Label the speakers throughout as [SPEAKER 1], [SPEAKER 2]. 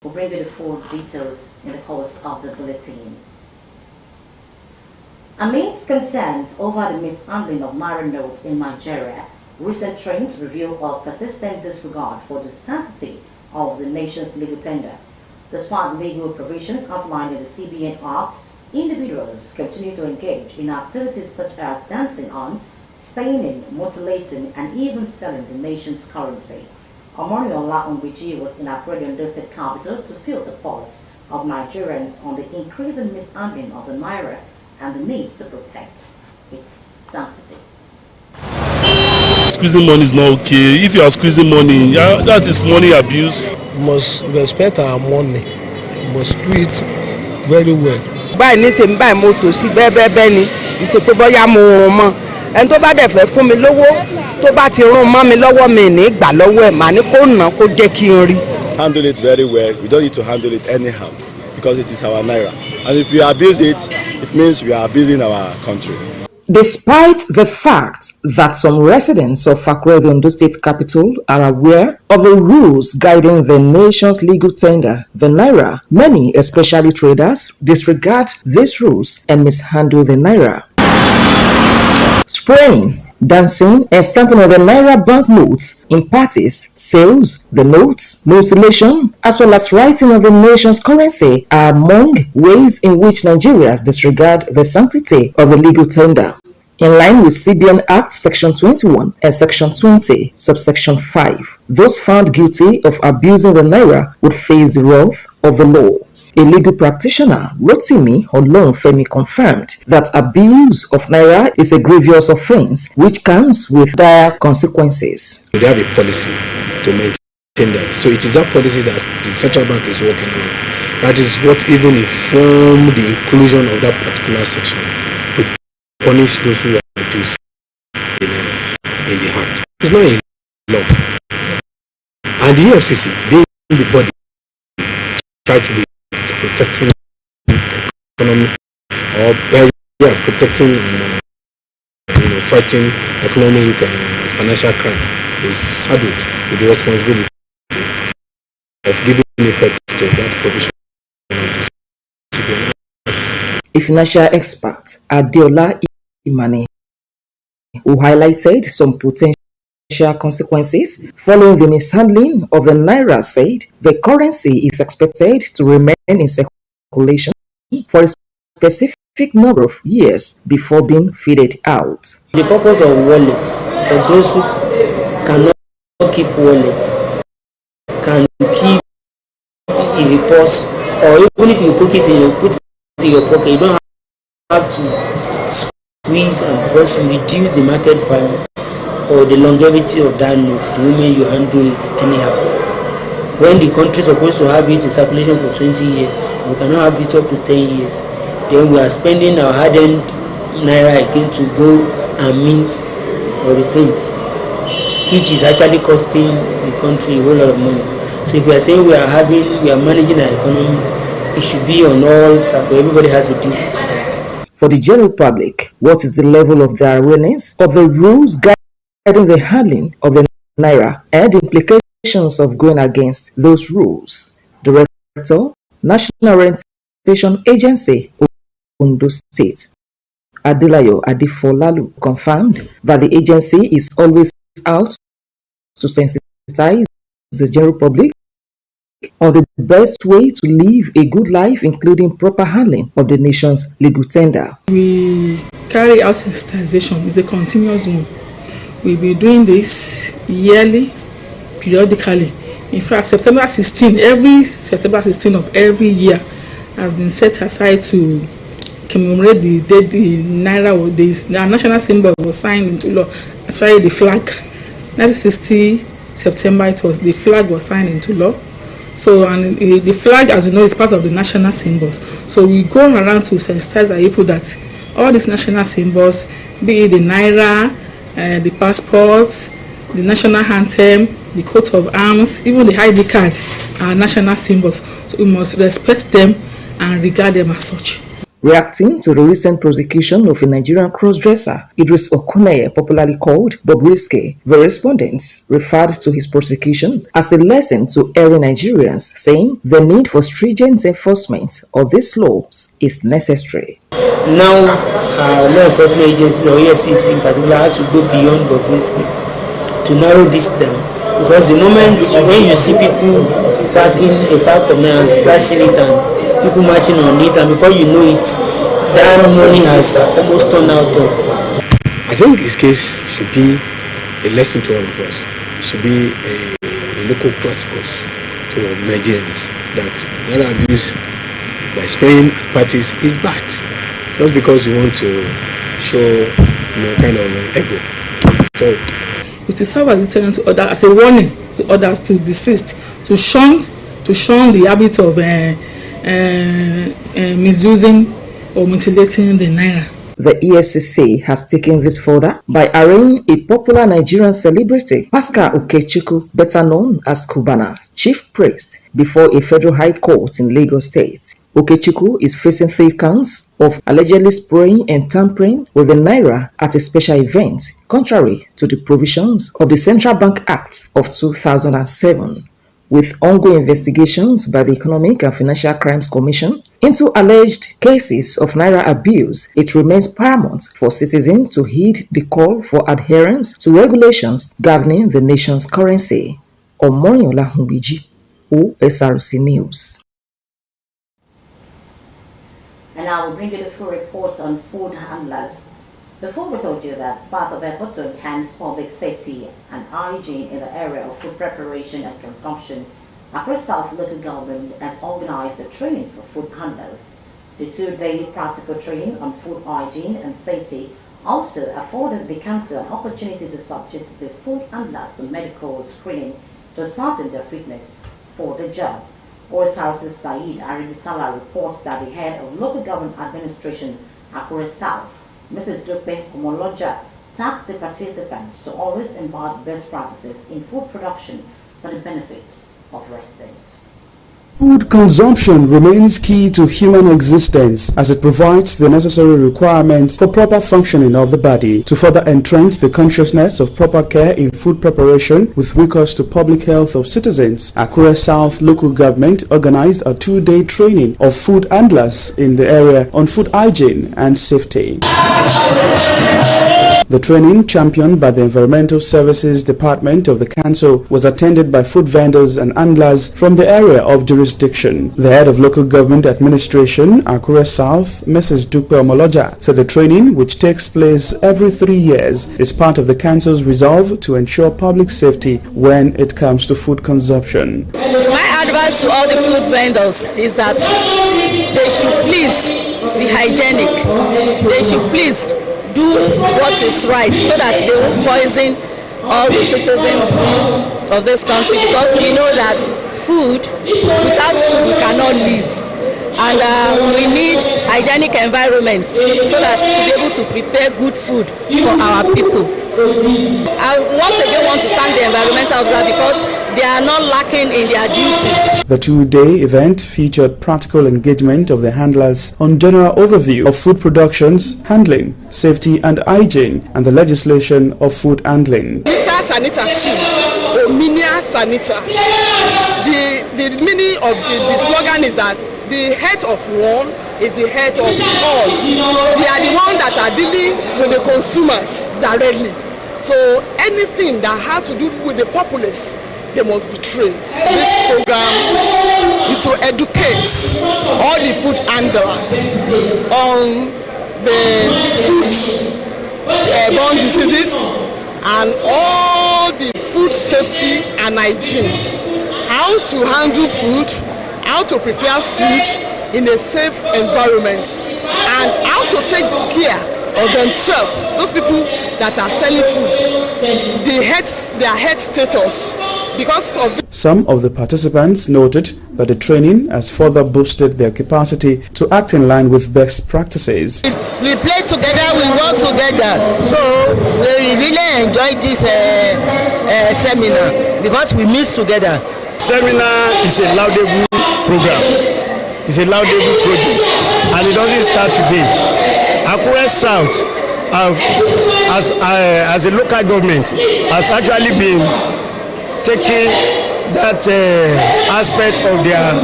[SPEAKER 1] We'll bring you the full details in the course of the bulletin. Amidst concerns over the mishandling of naira notes in Nigeria, recent trends reveal a persistent disregard for the sanctity of the nation's legal tender. Despite legal provisions outlined in the CBN Act, individuals continue to engage in activities such as dancing on, staining, mutilating, and even selling the nation's currency. Omori Olaunbiji was in Accra, the state capital, to feel the pulse of Nigerians on the increasing mishandling of the naira and the need to protect its sanctity.
[SPEAKER 2] Squeezing money is not okay. If you are squeezing money, that is money abuse.
[SPEAKER 3] We must respect our money. We must do it very well.
[SPEAKER 4] Buy anything, buy motor, see, Benny. It's a Toboya Moma. And to bá dẹ̀ fẹ́ fún mi lówó tó bá ti rún mọ́ mi lọ́wọ́ mi ní gbà lọ́wọ́ ẹ̀ mà ní kó nà kó jẹ́ kí n rí.
[SPEAKER 5] Handle it very well. We don't need to handle it anyhow because it is our naira. And if we abuse it, it means we are abusing our country.
[SPEAKER 6] Despite the fact that some residents of Accra, the Ondo State capital, are aware of the rules guiding the nation's legal tender, the naira, many, especially traders, disregard these rules and mishandle the naira. Spraying, dancing, and stamping of the naira banknotes in parties, sales, the notes, mutilation, as well as writing of the nation's currency are among ways in which Nigerians disregard the sanctity of the legal tender. In line with CBN Act Section 21 and Section 20, subsection 5, those found guilty of abusing the naira would face the wrath of the law. A legal practitioner, Rotimi Olorunfemi, confirmed that abuse of naira is a grievous offense which comes with dire consequences.
[SPEAKER 3] We have a policy to maintain that. So it is that policy that the central bank is working on. That is what even informed the inclusion of that particular section to punish those who are abused in the act. It's not a law. And the EFCC, being the body charged with protecting economy or protecting fighting economic and financial crime, is saddled with the responsibility of giving effect to that provision of the CBN Act.
[SPEAKER 6] A financial expert, Adeola Imane, who highlighted some potential consequences following the mishandling of the naira, said the currency is expected to remain in circulation for a specific number of years before being faded out.
[SPEAKER 7] The purpose of wallet, for those who cannot keep wallet, can keep in the purse, or even if you put it in your pocket, you don't have to squeeze and because you reduce the market value or the longevity of that note the moment you handle it anyhow. When the country is supposed to have it in circulation for 20 years, we cannot have it up to 10 years. Then we are spending our hard-earned naira again to go and mint or reprint, which is actually costing the country a whole lot of money. So if we are saying we are managing our economy, it should be on all sides. Everybody has a duty to that.
[SPEAKER 6] For the general public, what is the level of their awareness of the rules guiding the handling of the naira and the implications of going against those rules? Director, National Orientation Agency, Ondo State, Adelayo Adifolalu, confirmed that the agency is always out to sensitize the general public on the best way to live a good life, including proper handling of the nation's legal tender.
[SPEAKER 8] We carry out sensitization. It's a continuous one. We'll be doing this yearly, periodically. In fact, September 16, every September 16 of every year has been set aside to commemorate the day the naira or the national symbol was signed into law, as far as the flag. 1960 September, it was the flag was signed into law. So, and the flag, as you know, is part of the national symbols. So we go around to sensitize our people that all these national symbols, be it the naira, the passports, the national anthem, the coat of arms, even the ID card are national symbols. So we must respect them and regard them as such.
[SPEAKER 6] Reacting to the recent prosecution of a Nigerian cross-dresser, Idris Okuneye, popularly called Bobrisky, the respondents referred to his prosecution as a lesson to erring Nigerians, saying the need for stringent enforcement of these laws is necessary.
[SPEAKER 7] Now, law enforcement agencies or EFCC in particular had to go beyond Bobrisky to narrow this down. Because the moment when you see people parking a park of money and splashing it and people marching on it, and before you know it, that money has almost turned out of.
[SPEAKER 3] I think this case should be a lesson to all of us. It should be a local classicus to Nigerians that naira abuse by spraying parties is bad. Just because you want to show kind of ego. So
[SPEAKER 8] it will serve as a deterrent to others, as a warning to others to desist, to shun the habit of misusing or mutilating the naira.
[SPEAKER 6] The EFCC has taken this further by arraigning a popular Nigerian celebrity, Pascal Okechukwu, better known as Cubana, chief priest, before a federal high court in Lagos State. Okechukwu is facing 3 counts of allegedly spraying and tampering with the naira at a special event, contrary to the provisions of the Central Bank Act of 2007. With ongoing investigations by the Economic and Financial Crimes Commission into alleged cases of naira abuse, it remains paramount for citizens to heed the call for adherence to regulations governing the nation's currency. Omoyola Humbiji, Osrc News.
[SPEAKER 1] And I will bring you the full reports on food handlers. Before we told you that, as part of effort to enhance public safety and hygiene in the area of food preparation and consumption, Accra South local government has organized a training for food handlers. The 2-day practical training on food hygiene and safety also afforded the council an opportunity to subject the food handlers to medical screening to ascertain their fitness for the job. Osrc's Saeed Aribisala reports that the head of local government administration, Accra South, Mrs. Dupe Omoloja, tasked the participants to always imbibe best practices in food production for the benefit of residents.
[SPEAKER 9] Food consumption remains key to human existence as it provides the necessary requirements for proper functioning of the body. To further entrench the consciousness of proper care in food preparation with recourse to public health of citizens, Akure South local government organized a 2-day training of food handlers in the area on food hygiene and safety. The training, championed by the Environmental Services Department of the Council, was attended by food vendors and handlers from the area of jurisdiction. The head of local government administration, Akure South, Mrs. Dupe Omoloja, said the training, which takes place every 3 years, is part of the Council's resolve to ensure public safety when it comes to food consumption.
[SPEAKER 10] My advice to all the food vendors is that they should please be hygienic. They should please do what is right so that they won't poison all the citizens of this country, because we know that without food we cannot live, and we need hygienic environments so that to be able to prepare good food for our people. I once again want to thank the environmental officer because they are not lacking in their duties.
[SPEAKER 9] The 2-day event featured practical engagement of the handlers on general overview of food productions, handling, safety and hygiene, and the legislation of food handling.
[SPEAKER 11] Sanita Sanita 2, or Minia Sanita. The meaning of the slogan is that the head of one is the head of all. They are the ones that are dealing with the consumers directly. So anything that has to do with the populace, they must be trained. This program is to educate all the food handlers on the food-borne diseases and all the food safety and hygiene. How to handle food, how to prepare food in a safe environment, and how to take care of themselves, those people that are selling food, their health status. Because of
[SPEAKER 9] some of the participants noted that the training has further boosted their capacity to act in line with best practices.
[SPEAKER 12] We play together, we work together, so we really enjoyed this seminar because we meet together.
[SPEAKER 13] Seminar is a laudable program. It's a laudable project and it doesn't start today. Akure South, as a local government, has actually been taking that aspect of their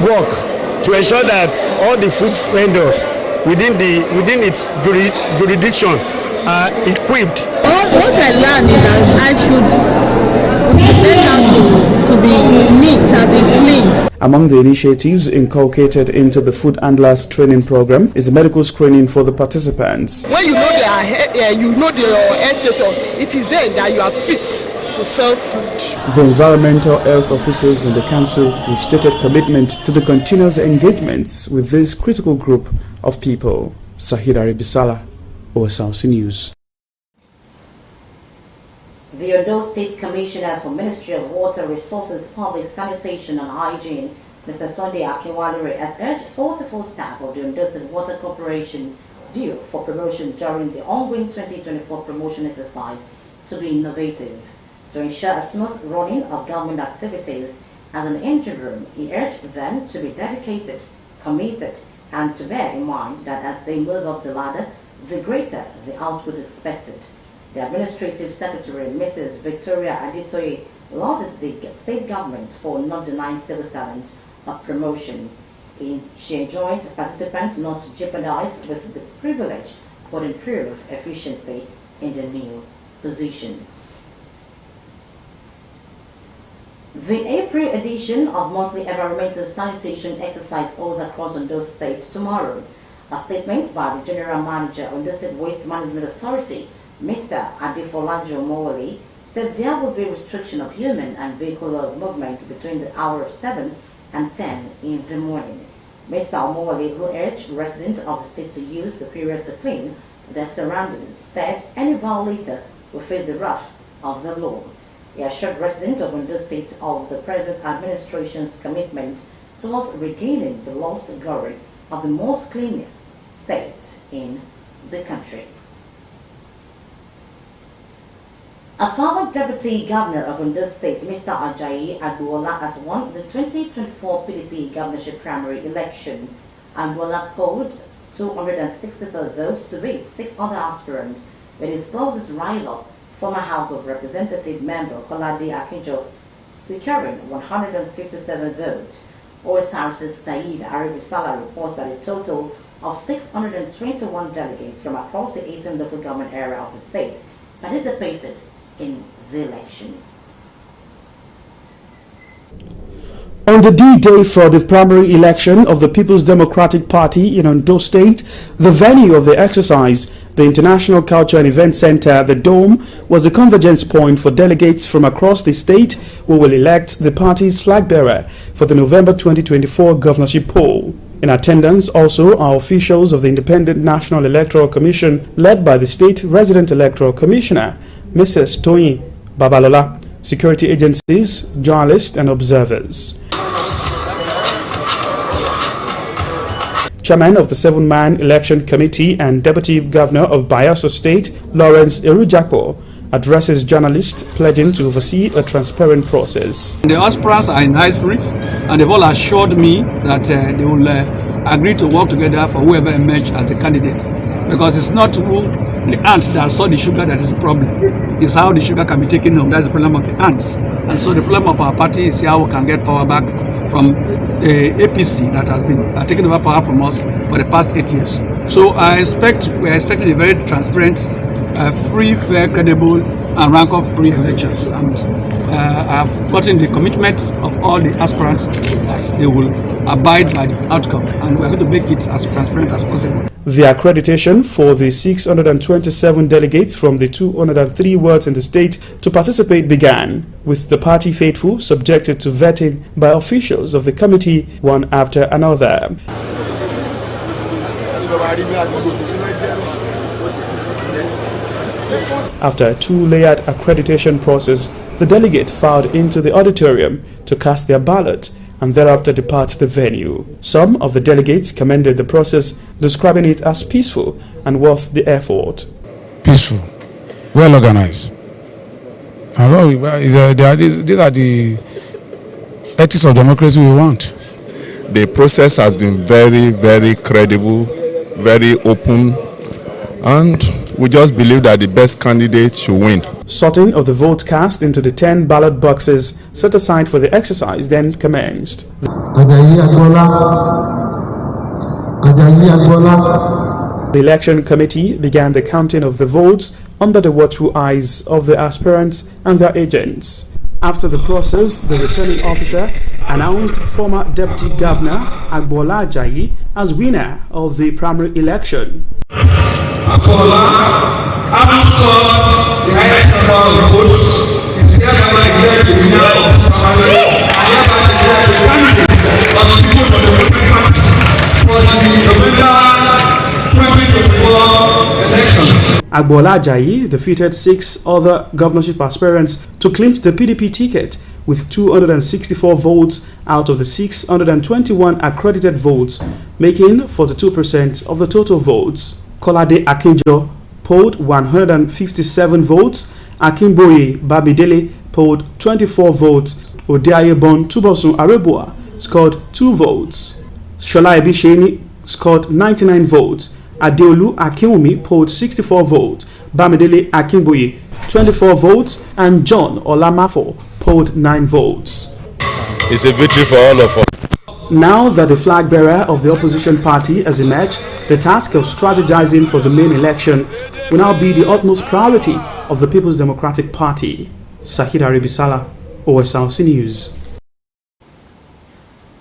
[SPEAKER 13] work to ensure that all the food vendors within its jurisdiction are equipped.
[SPEAKER 10] What I learned is that we should learn how to be neat, as in clean.
[SPEAKER 9] Among the initiatives inculcated into the food handlers training program is medical screening for the participants.
[SPEAKER 11] When you know their health status, it is then that you are fit to sell food.
[SPEAKER 9] The environmental health officers in the council who stated commitment to the continuous engagements with this critical group of people. Sahid Aribisala, Osrc News.
[SPEAKER 1] The Ondo State Commissioner for Ministry of Water Resources, Public Sanitation and Hygiene, Mr. Sunday Akinwalere, has urged 44 staff of the Ondo State Water Corporation due for promotion during the ongoing 2024 promotion exercise to be innovative. To ensure a smooth running of government activities as an interim, he urged them to be dedicated, committed, and to bear in mind that as they move up the ladder, the greater the output expected. The Administrative Secretary, Mrs. Victoria Aditoye, lauded the state government for not denying civil servants of promotion. She enjoined participants not to jeopardize with the privilege but improve efficiency in the new positions. The April edition of monthly environmental sanitation exercise holds across Ondo State tomorrow. A statement by the General Manager of the State Waste Management Authority, Mr. Adefolajo Mowali, said there will be restriction of human and vehicular movement between the hour of 7 and 10 in the morning. Mr. Mowali, who urged residents of the state to use the period to clean their surroundings, said any violator will face the wrath of the law. He assured residents of Ondo State of the present administration's commitment towards regaining the lost glory of the most cleanest state in the country. A former Deputy Governor of Ondo State, Mr. Ajayi Agbola, has won the 2024 PDP governorship primary election. Agbola polled 263 votes to beat 6 other aspirants, with his closest rival, former House of Representative member Kolade Akinjo, securing 157 votes. Osrc's Said Aribisala reports that a total of 621 delegates from across the 18 local government area of the state participated in the election.
[SPEAKER 9] On the D-Day for the primary election of the People's Democratic Party in Ondo State, the venue of the exercise, the International Culture and Event Center, the Dome, was a convergence point for delegates from across the state who will elect the party's flag bearer for the November 2024 governorship poll. In attendance also are officials of the Independent National Electoral Commission led by the State Resident Electoral Commissioner, Mrs. Toyin Babalola, security agencies, journalists and observers. Chairman of the 7-man election committee and Deputy Governor of Bayelsa State, Lawrence Erujapo, addresses journalists pledging to oversee a transparent process.
[SPEAKER 14] The aspirants are in high spirits and they've all assured me that they will agree to work together for whoever emerges as a candidate. Because it's not the ants that saw the sugar that is the problem. It's how the sugar can be taken home. That's the problem of the ants. And so the problem of our party is how we can get power back from the APC that has been taking over power from us for the past 8 years. So we are expecting a very transparent, free, fair, credible, and rank-up-free elections. And I have gotten the commitment of all the aspirants that they will abide by the outcome, and we are going to make it as transparent as possible.
[SPEAKER 9] The accreditation for the 627 delegates from the 203 wards in the state to participate began, with the party faithful subjected to vetting by officials of the committee one after another. After a 2-layered accreditation process, the delegate filed into the auditorium to cast their ballot and thereafter depart the venue. Some of the delegates commended the process, describing it as peaceful and worth the effort.
[SPEAKER 15] Peaceful, well organized. These are the ethics of democracy we want.
[SPEAKER 16] The process has been very, very credible, very open, and we just believe that the best candidate should win.
[SPEAKER 9] Sorting of the votes cast into the 10 ballot boxes set aside for the exercise then commenced. The election committee began the counting of the votes under the watchful eyes of the aspirants and their agents. After the process, the returning officer announced former Deputy Governor Agbola Ajayi as winner of the primary election.
[SPEAKER 17] Agbola, having scored the highest number of votes, is hereby declared the winner of the primary and hereby declared the candidate of the people of the Democratic Party for the November 2024 election.
[SPEAKER 9] Agbola Ajayi defeated 6 other governorship aspirants to clinch the PDP ticket with 264 votes out of the 621 accredited votes, making 42% of the total votes. Kolade Akinjo polled 157 votes, Akinboye Bamidele polled 24 votes, Odeayebon Tubosun Arebua scored 2 votes, Shola Ebisheni scored 99 votes, Adeolu Akinwumi polled 64 votes, Bamidele Akinboye 24 votes, and John Olamafo polled 9 votes.
[SPEAKER 16] It's a victory for all of us.
[SPEAKER 9] Now that the flag bearer of the opposition party has emerged, the task of strategizing for the main election will now be the utmost priority of the People's Democratic Party. Sahid Aribisala, OSRC News.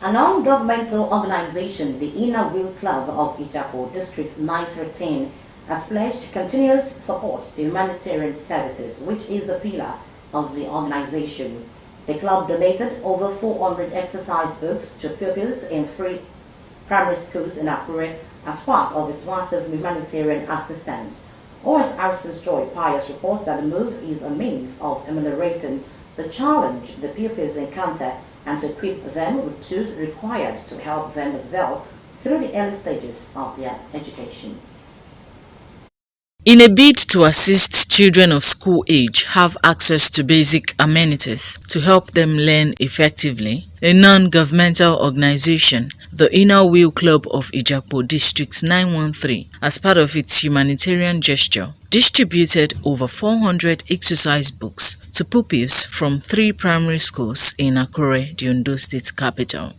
[SPEAKER 1] A non-governmental organization, the Inner Wheel Club of Ijapo District 913, has pledged continuous support to humanitarian services, which is the pillar of the organization. The club donated over 400 exercise books to pupils in 3 primary schools in Akure as part of its massive humanitarian assistance. Osrc's Joy Pius reports that the move is a means of ameliorating the challenge the pupils encounter and to equip them with tools required to help them excel through the early stages of their education.
[SPEAKER 18] In a bid to assist children of school age have access to basic amenities to help them learn effectively, a non-governmental organization, the Inner Wheel Club of Ijapo District 913, as part of its humanitarian gesture, distributed over 400 exercise books to pupils from 3 primary schools in Akure, the Ondo State capital.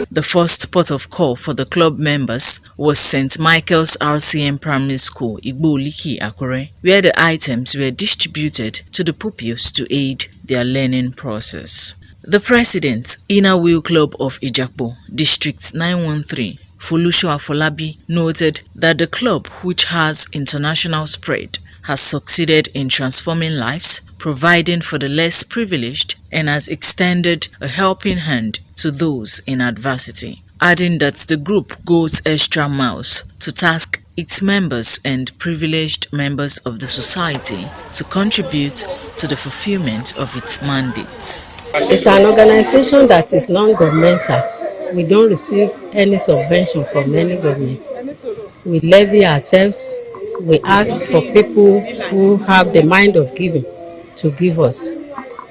[SPEAKER 18] The first port of call for the club members was St. Michael's RCM Primary School, Igbo-Liki, Akure, where the items were distributed to the pupils to aid their learning process. The president, Inner Wheel Club of Ijapo, District 913, Folusho Afolabi, noted that the club, which has international spread, has succeeded in transforming lives, providing for the less privileged, and has extended a helping hand to those in adversity, adding that the group goes extra miles to task its members and privileged members of the society to contribute to the fulfillment of its mandates.
[SPEAKER 19] It's an organization that is non-governmental. We don't receive any subvention from any government. We levy ourselves. We ask for people who have the mind of giving to give us,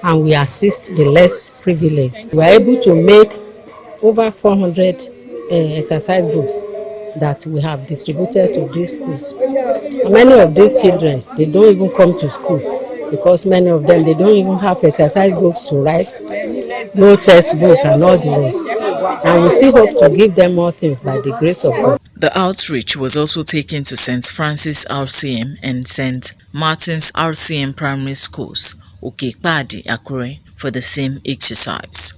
[SPEAKER 19] and we assist the less privileged. We are able to make over 400 exercise books that we have distributed to these schools. And many of these children, they don't even come to school because many of them, they don't even have exercise books to write, no textbook and all the rest. And we still hope to give them more things by the grace of God.
[SPEAKER 18] The outreach was also taken to St. Francis RCM and St. Martin's RCM primary schools, Okekpadi, Akure, for the same exercise.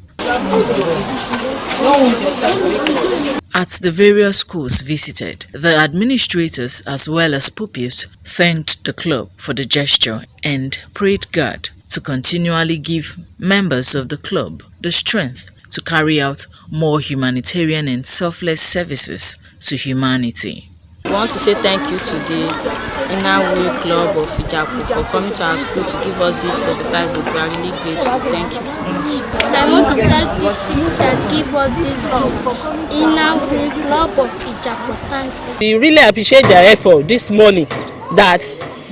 [SPEAKER 18] At the various schools visited, the administrators as well as pupils thanked the club for the gesture and prayed God to continually give members of the club the strength to carry out more humanitarian and selfless services to humanity.
[SPEAKER 20] We want to say thank you to the Inner Way Club of Ijapu for coming to our school to give us this exercise book. We are really grateful. Thank you so much.
[SPEAKER 21] I want to thank these people that give us this book, Inner Way Club of Ijapu. Thanks.
[SPEAKER 22] We really appreciate their effort this morning that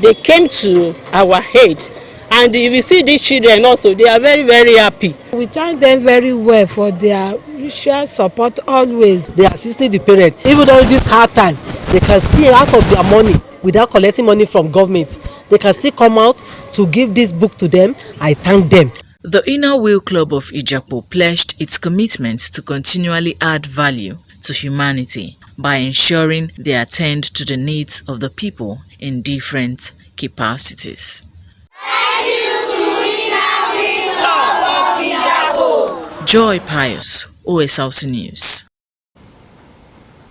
[SPEAKER 22] they came to our aid. And if you see these children also, they are very, very happy.
[SPEAKER 23] We thank them very well for their mutual support always.
[SPEAKER 24] They assisted the parents. Even during this hard time, they can still out of their money without collecting money from government. They can still come out to give this book to them. I thank them.
[SPEAKER 18] The Inner Wheel Club of Ijapu pledged its commitment to continually add value to humanity by ensuring they attend to the needs of the people in different capacities. Joy Pius, Osrc News.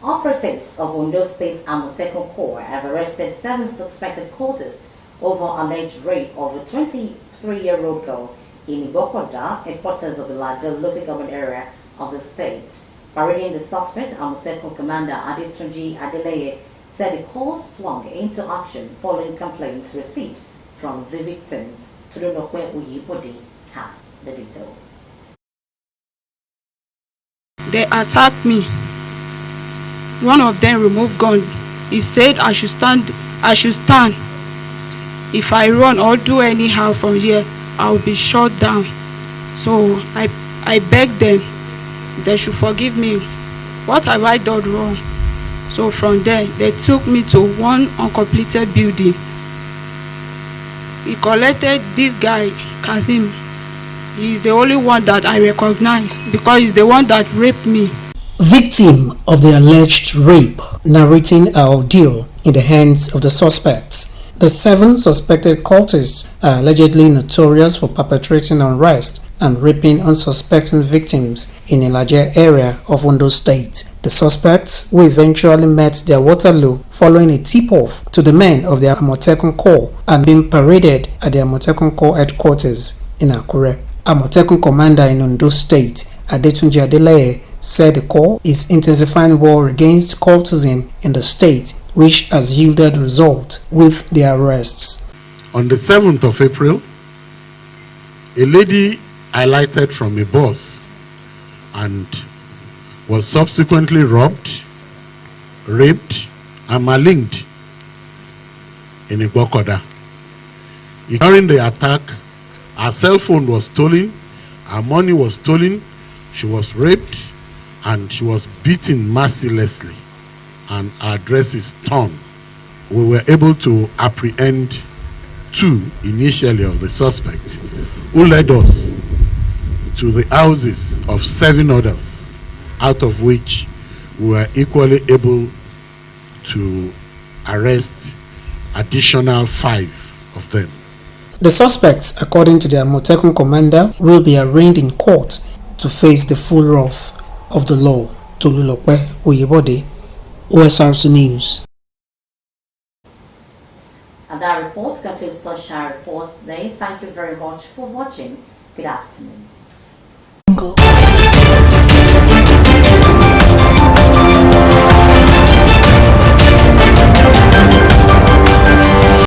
[SPEAKER 1] Operatives of Ondo State Amotekun Corps have arrested 7 suspected cultists over alleged rape of a 23-year-old girl in Ibokoda, headquarters of the larger local government area of the state. Parading the suspect, Amotekun Commander Adetunji Adeleye said the call swung into action following complaints received from the victim. Tudunokwe Uyibodi has the detail.
[SPEAKER 25] They attacked me. One of them removed gun. He said I should stand. If I run or do anyhow from here, I will be shot down. So I begged them they should forgive me. What have I done wrong? So from there, they took me to one uncompleted building. He collected this guy, Kazim. He is the only one that I recognize because he's the one that raped me.
[SPEAKER 26] Victim of the alleged rape, narrating her ordeal in the hands of the suspects. The 7 suspected cultists are allegedly notorious for perpetrating unrest and raping unsuspecting victims in a larger area of Ondo State. The suspects, who eventually met their Waterloo following a tip-off to the men of the Amotekun Corps, and being paraded at the Amotekun Corps headquarters in Akure. Amotekun Commander in Ondo State, Adetunji Adeleye, said the Corps is intensifying war against cultism in the state, which has yielded result with the arrests.
[SPEAKER 27] On the 7th of April, a lady alighted from a bus and was subsequently robbed, raped, and malign in Ibokoda. During the attack, her cell phone was stolen, her money was stolen, she was raped, and she was beaten mercilessly, and her dress is torn. We were able to apprehend 2 initially of the suspects, who led us to the houses of 7 others, out of which we were equally able to arrest additional 5 of them.
[SPEAKER 26] The suspects, according to the Amotekun commander, will be arraigned in court to face the full wrath of the law. Tululokwe Oyebode, Osrc News.
[SPEAKER 1] And that report concludes social reports today. Thank you very much for watching. Good afternoon.